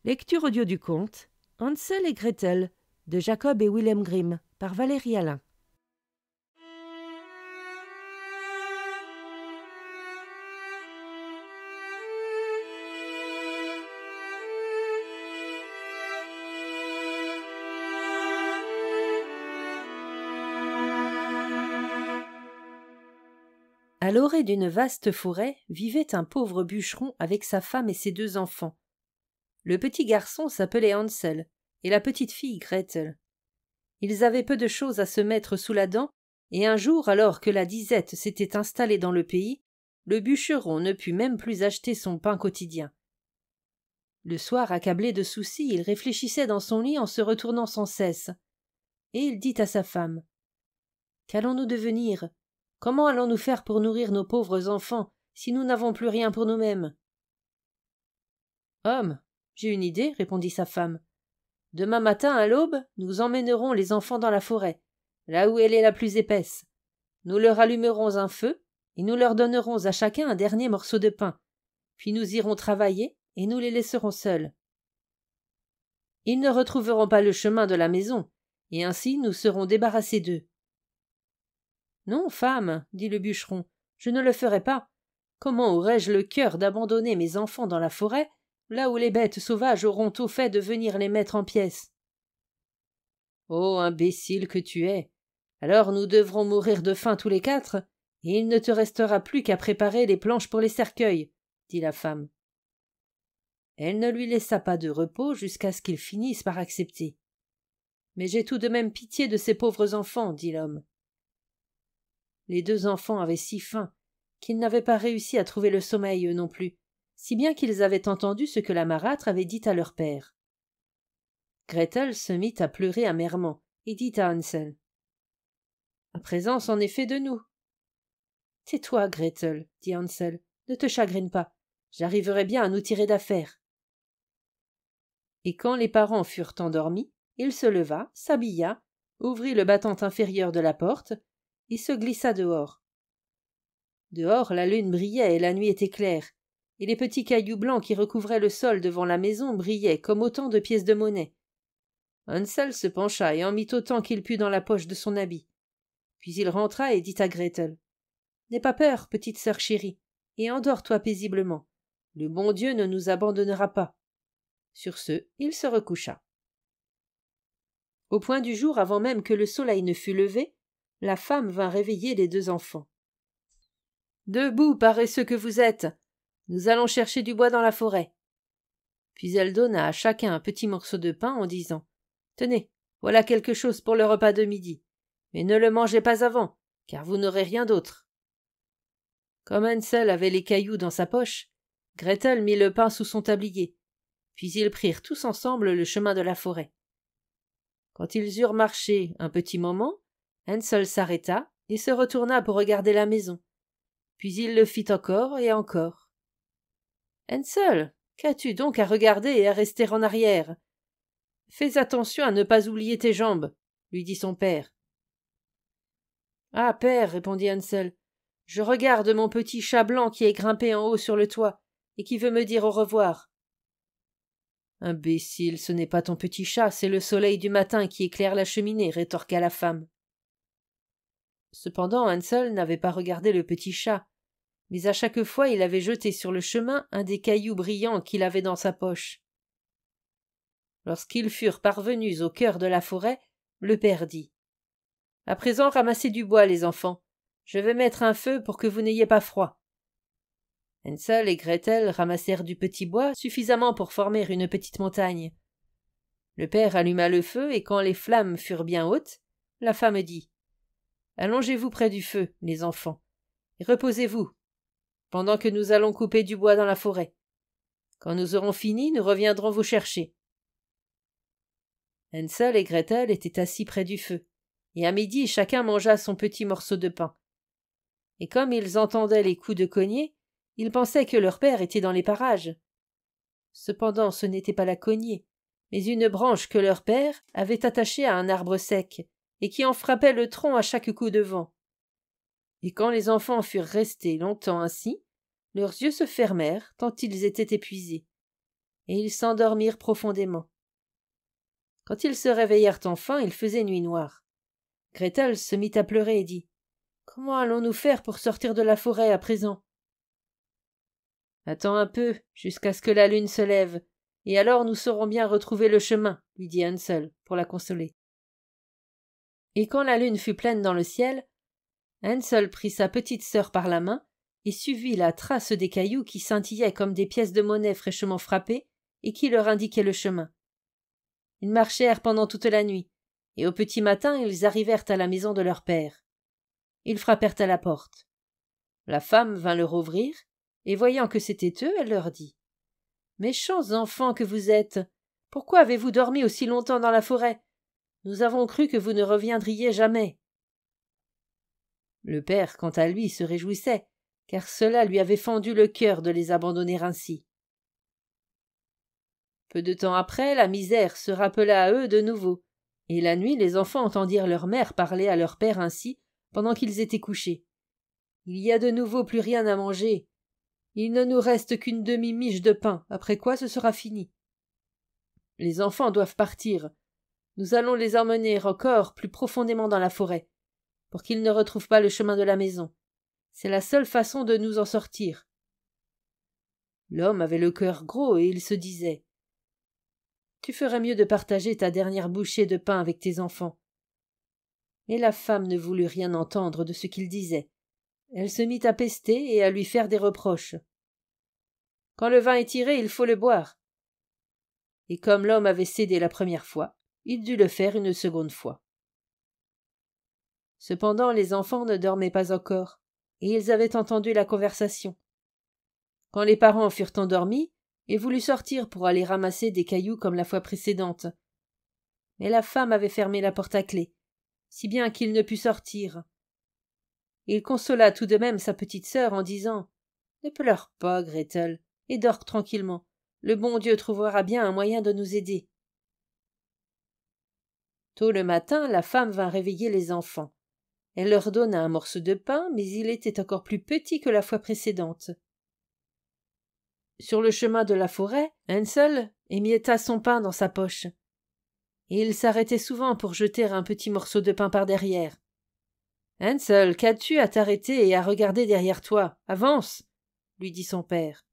Lecture audio du conte Hansel et Gretel de Jacob et Wilhelm Grimm par Valérie Alain. À l'orée d'une vaste forêt vivait un pauvre bûcheron avec sa femme et ses 2 enfants. Le petit garçon s'appelait Hansel et la petite fille Gretel. Ils avaient peu de choses à se mettre sous la dent, et un jour, alors que la disette s'était installée dans le pays, le bûcheron ne put même plus acheter son pain quotidien. Le soir, accablé de soucis, il réfléchissait dans son lit en se retournant sans cesse. Et il dit à sa femme : « Qu'allons-nous devenir ? Comment allons-nous faire pour nourrir nos pauvres enfants si nous n'avons plus rien pour nous-mêmes ?»« Homme, j'ai une idée, répondit sa femme. Demain matin, à l'aube, nous emmènerons les enfants dans la forêt, là où elle est la plus épaisse. Nous leur allumerons un feu, et nous leur donnerons à chacun un dernier morceau de pain. Puis nous irons travailler, et nous les laisserons seuls. Ils ne retrouveront pas le chemin de la maison, et ainsi nous serons débarrassés d'eux. Non, femme, dit le bûcheron, je ne le ferai pas. Comment aurais-je le cœur d'abandonner mes enfants dans la forêt, là où les bêtes sauvages auront tôt fait de venir les mettre en pièces ? Oh, imbécile que tu es! Alors nous devrons mourir de faim tous les 4, et il ne te restera plus qu'à préparer les planches pour les cercueils, dit la femme. Elle ne lui laissa pas de repos jusqu'à ce qu'il finisse par accepter. Mais j'ai tout de même pitié de ces pauvres enfants, dit l'homme. Les 2 enfants avaient si faim qu'ils n'avaient pas réussi à trouver le sommeil eux non plus, si bien qu'ils avaient entendu ce que la marâtre avait dit à leur père. Gretel se mit à pleurer amèrement et dit à Hansel : « À présent, c'en est fait de nous. »« Tais-toi, Gretel, dit Hansel, ne te chagrine pas, j'arriverai bien à nous tirer d'affaire. » Et quand les parents furent endormis, il se leva, s'habilla, ouvrit le battant inférieur de la porte et se glissa dehors. Dehors, la lune brillait et la nuit était claire, et les petits cailloux blancs qui recouvraient le sol devant la maison brillaient comme autant de pièces de monnaie. Hansel se pencha et en mit autant qu'il put dans la poche de son habit. Puis il rentra et dit à Gretel : « N'aie pas peur, petite sœur chérie, et endors-toi paisiblement. Le bon Dieu ne nous abandonnera pas. » Sur ce, il se recoucha. Au point du jour, avant même que le soleil ne fût levé, la femme vint réveiller les 2 enfants. « Debout, paresseux que vous êtes! Nous allons chercher du bois dans la forêt. » Puis elle donna à chacun un petit morceau de pain en disant : « Tenez, voilà quelque chose pour le repas de midi. Mais ne le mangez pas avant, car vous n'aurez rien d'autre. » Comme Hansel avait les cailloux dans sa poche, Gretel mit le pain sous son tablier, puis ils prirent tous ensemble le chemin de la forêt. Quand ils eurent marché un petit moment, Hansel s'arrêta et se retourna pour regarder la maison. Puis il le fit encore et encore. « Hansel, qu'as-tu donc à regarder et à rester en arrière ? Fais attention à ne pas oublier tes jambes, lui dit son père. « Ah, père, répondit Hansel, je regarde mon petit chat blanc qui est grimpé en haut sur le toit et qui veut me dire au revoir. » « Imbécile, ce n'est pas ton petit chat, c'est le soleil du matin qui éclaire la cheminée, rétorqua la femme. Cependant, Hansel n'avait pas regardé le petit chat, mais à chaque fois il avait jeté sur le chemin un des cailloux brillants qu'il avait dans sa poche. Lorsqu'ils furent parvenus au cœur de la forêt, le père dit : « À présent, ramassez du bois, les enfants. Je vais mettre un feu pour que vous n'ayez pas froid. » Hansel et Gretel ramassèrent du petit bois suffisamment pour former une petite montagne. Le père alluma le feu et quand les flammes furent bien hautes, la femme dit : « Allongez-vous près du feu, les enfants, et reposez-vous, pendant que nous allons couper du bois dans la forêt. Quand nous aurons fini, nous reviendrons vous chercher. » Hansel et Gretel étaient assis près du feu, et à midi chacun mangea son petit morceau de pain. Et comme ils entendaient les coups de cognée, ils pensaient que leur père était dans les parages. Cependant, ce n'était pas la cognée, mais une branche que leur père avait attachée à un arbre sec, et qui en frappait le tronc à chaque coup de vent. Et quand les enfants furent restés longtemps ainsi, leurs yeux se fermèrent tant ils étaient épuisés. et ils s'endormirent profondément. Quand ils se réveillèrent enfin, il faisait nuit noire. Gretel se mit à pleurer et dit « Comment allons-nous faire pour sortir de la forêt à présent ?»« Attends un peu, jusqu'à ce que la lune se lève, et alors nous saurons bien retrouver le chemin, » lui dit Hansel, pour la consoler. Et quand la lune fut pleine dans le ciel, Hansel prit sa petite sœur par la main et suivit la trace des cailloux qui scintillaient comme des pièces de monnaie fraîchement frappées et qui leur indiquaient le chemin. Ils marchèrent pendant toute la nuit, et au petit matin ils arrivèrent à la maison de leur père. Ils frappèrent à la porte. La femme vint leur ouvrir, et voyant que c'était eux, elle leur dit « Méchants enfants que vous êtes, pourquoi avez-vous dormi aussi longtemps dans la forêt? Nous avons cru que vous ne reviendriez jamais. » Le père, quant à lui, se réjouissait, car cela lui avait fendu le cœur de les abandonner ainsi. Peu de temps après, la misère se rappela à eux de nouveau, et la nuit les enfants entendirent leur mère parler à leur père ainsi pendant qu'ils étaient couchés. « Il y a de nouveau plus rien à manger. Il ne nous reste qu'une demi-miche de pain, après quoi ce sera fini. Les enfants doivent partir. Nous allons les emmener encore plus profondément dans la forêt, pour qu'ils ne retrouvent pas le chemin de la maison. C'est la seule façon de nous en sortir. » L'homme avait le cœur gros et il se disait « Tu ferais mieux de partager ta dernière bouchée de pain avec tes enfants. » Mais la femme ne voulut rien entendre de ce qu'il disait. Elle se mit à pester et à lui faire des reproches. « Quand le vin est tiré, il faut le boire. » Et comme l'homme avait cédé la première fois, il dut le faire une seconde fois. Cependant, les enfants ne dormaient pas encore, et ils avaient entendu la conversation. Quand les parents furent endormis, ils voulurent sortir pour aller ramasser des cailloux comme la fois précédente. Mais la femme avait fermé la porte à clé, si bien qu'il ne put sortir. Il consola tout de même sa petite sœur en disant « Ne pleure pas, Gretel, et dors tranquillement. Le bon Dieu trouvera bien un moyen de nous aider. » Tôt le matin, la femme vint réveiller les enfants. Elle leur donna un morceau de pain, mais il était encore plus petit que la fois précédente. Sur le chemin de la forêt, Hansel émietta son pain dans sa poche. Et il s'arrêtait souvent pour jeter un petit morceau de pain par derrière. « Hansel, qu'as-tu à t'arrêter et à regarder derrière toi? Avance !» lui dit son père.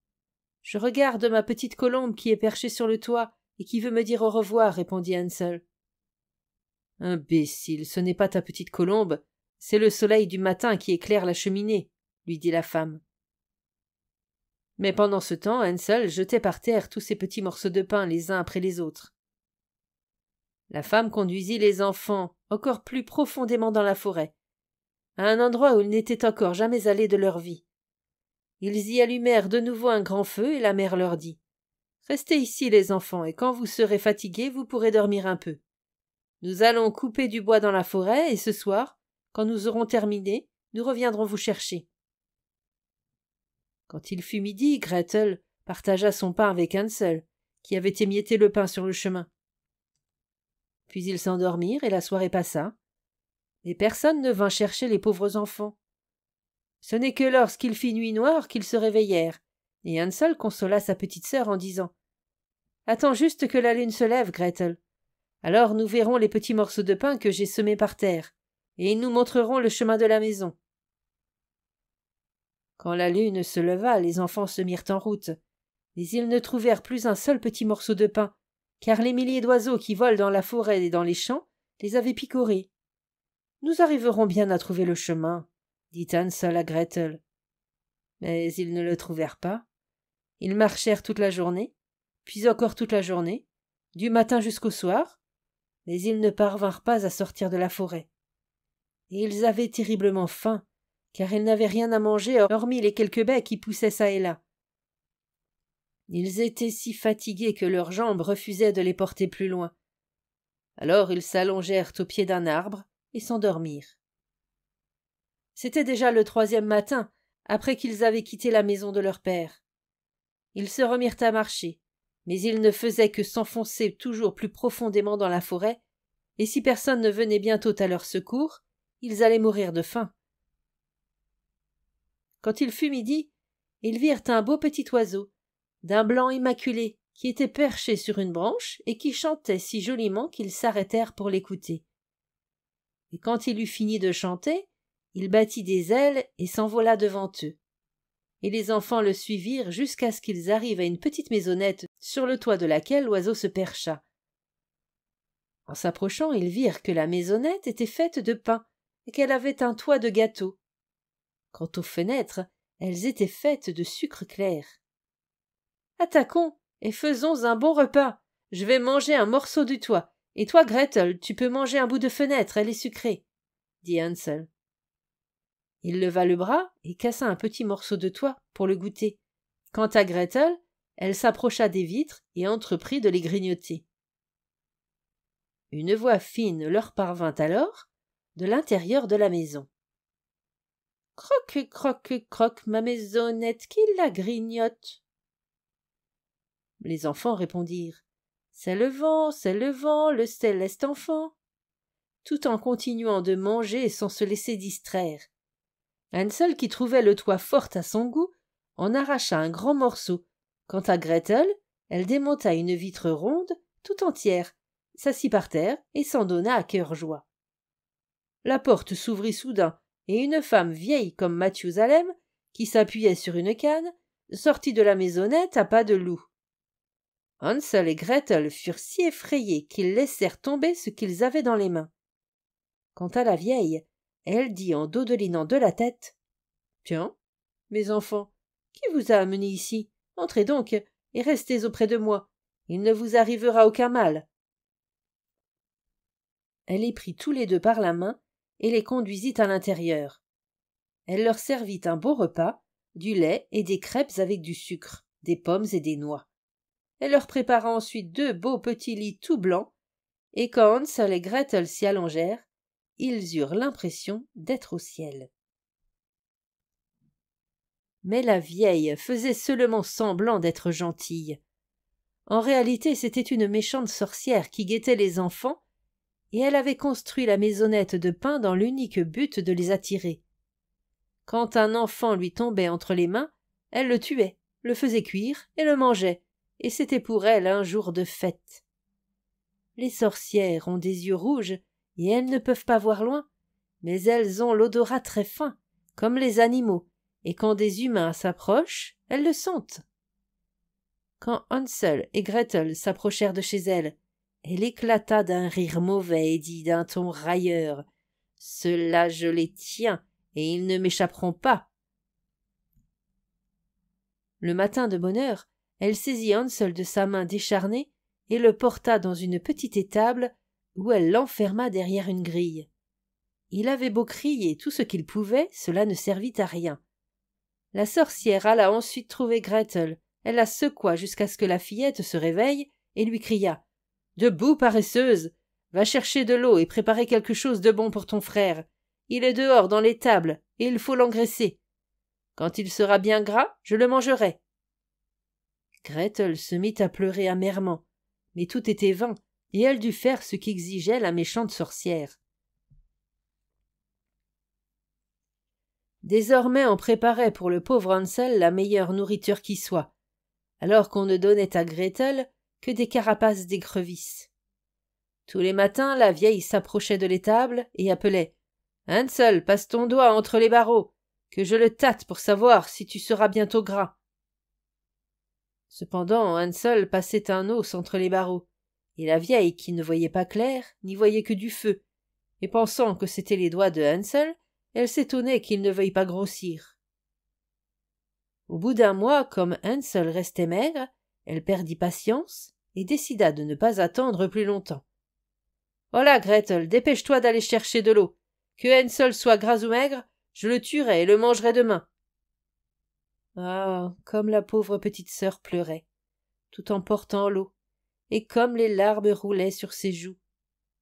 « Je regarde ma petite colombe qui est perchée sur le toit et qui veut me dire au revoir, » répondit Hansel. « Imbécile, ce n'est pas ta petite colombe, c'est le soleil du matin qui éclaire la cheminée, » lui dit la femme. Mais pendant ce temps, Hansel jetait par terre tous ces petits morceaux de pain les uns après les autres. La femme conduisit les enfants encore plus profondément dans la forêt, à un endroit où ils n'étaient encore jamais allés de leur vie. Ils y allumèrent de nouveau un grand feu et la mère leur dit « Restez ici les enfants, et quand vous serez fatigués, vous pourrez dormir un peu. Nous allons couper du bois dans la forêt, et ce soir, quand nous aurons terminé, nous reviendrons vous chercher. » Quand il fut midi, Gretel partagea son pain avec Hansel, qui avait émietté le pain sur le chemin. Puis ils s'endormirent et la soirée passa. Mais personne ne vint chercher les pauvres enfants. Ce n'est que lorsqu'il fit nuit noire qu'ils se réveillèrent, et Hansel consola sa petite sœur en disant « Attends juste que la lune se lève, Gretel. Alors nous verrons les petits morceaux de pain que j'ai semés par terre, et ils nous montreront le chemin de la maison. » Quand la lune se leva, les enfants se mirent en route, mais ils ne trouvèrent plus un seul petit morceau de pain, car les milliers d'oiseaux qui volent dans la forêt et dans les champs les avaient picorés. « Nous arriverons bien à trouver le chemin, » dit Hansel à Gretel. Mais ils ne le trouvèrent pas. Ils marchèrent toute la journée, puis encore toute la journée, du matin jusqu'au soir, mais ils ne parvinrent pas à sortir de la forêt. Et ils avaient terriblement faim, car ils n'avaient rien à manger hormis les quelques baies qui poussaient çà et là. Ils étaient si fatigués que leurs jambes refusaient de les porter plus loin. Alors ils s'allongèrent au pied d'un arbre et s'endormirent. C'était déjà le 3e matin, après qu'ils avaient quitté la maison de leur père. Ils se remirent à marcher, mais ils ne faisaient que s'enfoncer toujours plus profondément dans la forêt, et si personne ne venait bientôt à leur secours, ils allaient mourir de faim. Quand il fut midi, ils virent un beau petit oiseau, d'un blanc immaculé, qui était perché sur une branche et qui chantait si joliment qu'ils s'arrêtèrent pour l'écouter. Et quand il eut fini de chanter, il battit des ailes et s'envola devant eux. Et les enfants le suivirent jusqu'à ce qu'ils arrivent à une petite maisonnette sur le toit de laquelle l'oiseau se percha. En s'approchant, ils virent que la maisonnette était faite de pain et qu'elle avait un toit de gâteau. Quant aux fenêtres, elles étaient faites de sucre clair. « Attaquons et faisons un bon repas. Je vais manger un morceau du toit, et toi, Gretel, tu peux manger un bout de fenêtre, elle est sucrée, » dit Hansel. Il leva le bras et cassa un petit morceau de toit pour le goûter. Quant à Gretel, elle s'approcha des vitres et entreprit de les grignoter. Une voix fine leur parvint alors de l'intérieur de la maison. « Croque, croque, croque, ma maisonnette, qui la grignote ?» Les enfants répondirent « C'est le vent, le céleste enfant », tout en continuant de manger sans se laisser distraire. Hansel, qui trouvait le toit fort à son goût, en arracha un grand morceau. Quant à Gretel, elle démonta une vitre ronde tout entière, s'assit par terre et s'en donna à cœur joie. La porte s'ouvrit soudain, et une femme vieille comme Mathusalem, qui s'appuyait sur une canne, sortit de la maisonnette à pas de loup. Hansel et Gretel furent si effrayés qu'ils laissèrent tomber ce qu'ils avaient dans les mains. Quant à la vieille, elle dit en dodelinant de la tête « Tiens, mes enfants, qui vous a amenés ici? Entrez donc et restez auprès de moi. Il ne vous arrivera aucun mal. » Elle les prit tous les deux par la main et les conduisit à l'intérieur. Elle leur servit un beau repas, du lait et des crêpes avec du sucre, des pommes et des noix. Elle leur prépara ensuite 2 beaux petits lits tout blancs, et quand Hansel et Gretel s'y allongèrent, ils eurent l'impression d'être au ciel. Mais la vieille faisait seulement semblant d'être gentille. En réalité, c'était une méchante sorcière qui guettait les enfants, et elle avait construit la maisonnette de pain dans l'unique but de les attirer. Quand un enfant lui tombait entre les mains, elle le tuait, le faisait cuire et le mangeait, et c'était pour elle un jour de fête. Les sorcières ont des yeux rouges, et elles ne peuvent pas voir loin, mais elles ont l'odorat très fin, comme les animaux, et quand des humains s'approchent, elles le sentent. Quand Hansel et Gretel s'approchèrent de chez elle, elle éclata d'un rire mauvais et dit d'un ton railleur « Ceux-là, je les tiens, et ils ne m'échapperont pas. » Le matin de bonne heure, elle saisit Hansel de sa main décharnée et le porta dans une petite étable où elle l'enferma derrière une grille. Il avait beau crier tout ce qu'il pouvait, cela ne servit à rien. La sorcière alla ensuite trouver Gretel. Elle la secoua jusqu'à ce que la fillette se réveille et lui cria « Debout, paresseuse! Va chercher de l'eau et préparer quelque chose de bon pour ton frère. Il est dehors dans l'étable et il faut l'engraisser. Quand il sera bien gras, je le mangerai. » Gretel se mit à pleurer amèrement, mais tout était vain, et elle dut faire ce qu'exigeait la méchante sorcière. Désormais on préparait pour le pauvre Hansel la meilleure nourriture qui soit, alors qu'on ne donnait à Gretel que des carapaces d'écrevisses. Tous les matins la vieille s'approchait de l'étable et appelait « Hansel, passe ton doigt entre les barreaux, que je le tâte pour savoir si tu seras bientôt gras. » Cependant Hansel passait un os entre les barreaux, et la vieille, qui ne voyait pas clair, n'y voyait que du feu, et pensant que c'étaient les doigts de Hansel, elle s'étonnait qu'il ne veuille pas grossir. Au bout d'un mois, comme Hansel restait maigre, elle perdit patience et décida de ne pas attendre plus longtemps. « Voilà, Gretel, dépêche-toi d'aller chercher de l'eau. Que Hansel soit gras ou maigre, je le tuerai et le mangerai demain. » Ah, comme la pauvre petite sœur pleurait, tout en portant l'eau, et comme les larmes roulaient sur ses joues.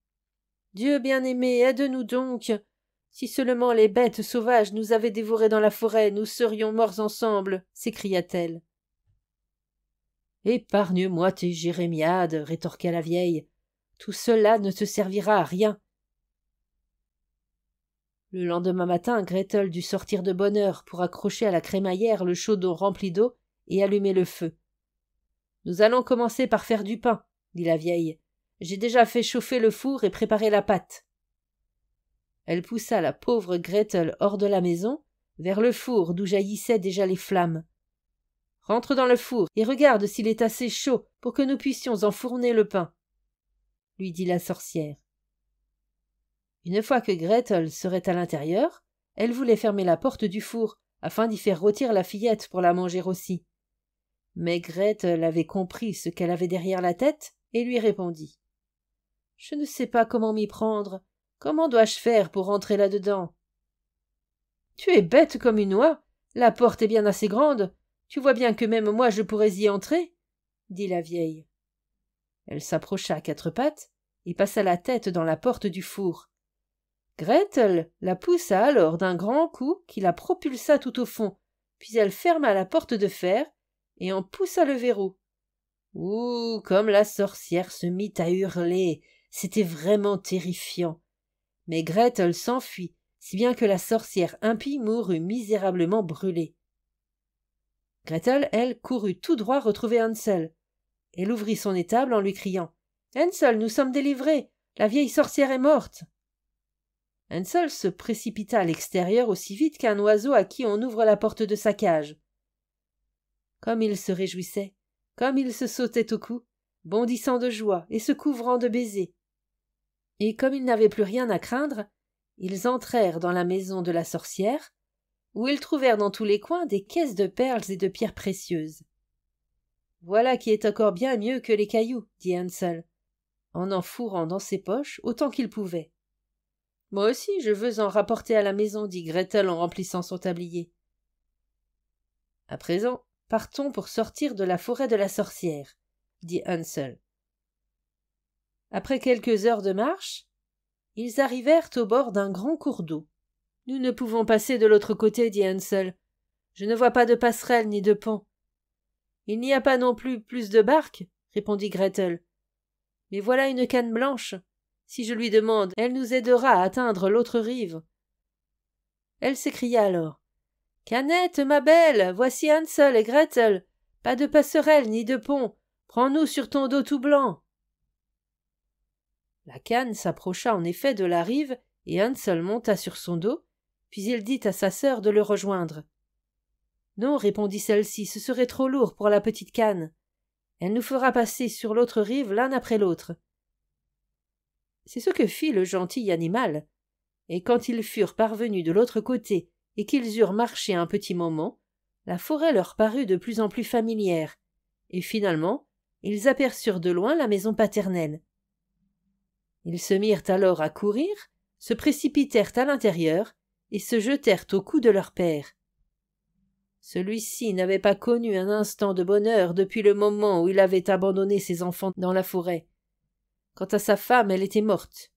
« Dieu bien-aimé, aide-nous donc. Si seulement les bêtes sauvages nous avaient dévorés dans la forêt, nous serions morts ensemble, » s'écria-t-elle. « Épargne-moi tes jérémiades, » rétorqua la vieille. « Tout cela ne te servira à rien. » Le lendemain matin, Gretel dut sortir de bonne heure pour accrocher à la crémaillère le chaudon rempli d'eau et allumer le feu. Nous allons commencer par faire du pain, dit la vieille. J'ai déjà fait chauffer le four et préparé la pâte. Elle poussa la pauvre Gretel hors de la maison, vers le four d'où jaillissaient déjà les flammes. Rentre dans le four et regarde s'il est assez chaud pour que nous puissions enfourner le pain, lui dit la sorcière. Une fois que Gretel serait à l'intérieur, elle voulait fermer la porte du four afin d'y faire rôtir la fillette pour la manger aussi. Mais Gretel avait compris ce qu'elle avait derrière la tête et lui répondit. « Je ne sais pas comment m'y prendre. Comment dois-je faire pour rentrer là-dedans ?»« Tu es bête comme une oie. La porte est bien assez grande. Tu vois bien que même moi je pourrais y entrer, » dit la vieille. Elle s'approcha à quatre pattes et passa la tête dans la porte du four. Gretel la poussa alors d'un grand coup qui la propulsa tout au fond, puis elle ferma la porte de fer et en poussa le verrou. Ouh, comme la sorcière se mit à hurler, c'était vraiment terrifiant. Mais Gretel s'enfuit, si bien que la sorcière impie mourut misérablement brûlée. Gretel, elle, courut tout droit retrouver Hansel. Elle ouvrit son étable en lui criant « Hansel, nous sommes délivrés, la vieille sorcière est morte !» Hansel se précipita à l'extérieur aussi vite qu'un oiseau à qui on ouvre la porte de sa cage. Comme il se réjouissait, comme il se sautait au cou, bondissant de joie et se couvrant de baisers. Et comme ils n'avaient plus rien à craindre, ils entrèrent dans la maison de la sorcière, où ils trouvèrent dans tous les coins des caisses de perles et de pierres précieuses. « Voilà qui est encore bien mieux que les cailloux, » dit Hansel, en fourrant dans ses poches autant qu'il pouvait. « Moi aussi, je veux en rapporter à la maison, » dit Gretel en remplissant son tablier. « À présent, partons pour sortir de la forêt de la sorcière, » dit Hansel. Après quelques heures de marche, ils arrivèrent au bord d'un grand cours d'eau. « Nous ne pouvons passer de l'autre côté, » dit Hansel. « Je ne vois pas de passerelle ni de pont. »« Il n'y a pas non plus de barques, » répondit Gretel. « Mais voilà une canne blanche. Si je lui demande, elle nous aidera à atteindre l'autre rive. » Elle s'écria alors. « Canette, ma belle, voici Hansel et Gretel. Pas de passerelle ni de pont. Prends-nous sur ton dos tout blanc. » La canne s'approcha en effet de la rive et Hansel monta sur son dos, puis il dit à sa sœur de le rejoindre. « Non, répondit celle-ci, ce serait trop lourd pour la petite canne. Elle nous fera passer sur l'autre rive l'un après l'autre. » C'est ce que fit le gentil animal, et quand ils furent parvenus de l'autre côté et qu'ils eurent marché un petit moment, la forêt leur parut de plus en plus familière, et finalement ils aperçurent de loin la maison paternelle. Ils se mirent alors à courir, se précipitèrent à l'intérieur et se jetèrent au cou de leur père. Celui-ci n'avait pas connu un instant de bonheur depuis le moment où il avait abandonné ses enfants dans la forêt. Quant à sa femme, elle était morte.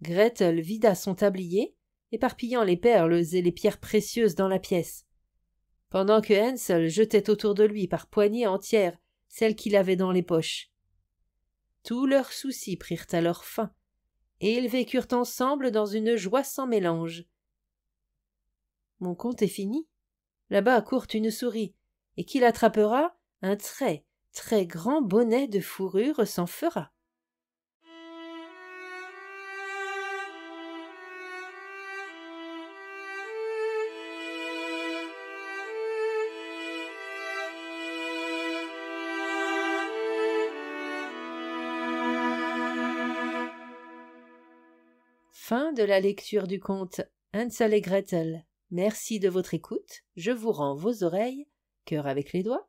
Gretel vida son tablier, éparpillant les perles et les pierres précieuses dans la pièce, pendant que Hansel jetait autour de lui par poignées entières celles qu'il avait dans les poches. Tous leurs soucis prirent alors fin, et ils vécurent ensemble dans une joie sans mélange. Mon conte est fini. Là-bas court une souris, et qui l'attrapera, un très, très grand bonnet de fourrure s'en fera. Fin de la lecture du conte Hansel et Gretel. Merci de votre écoute. Je vous rends vos oreilles, cœur avec les doigts,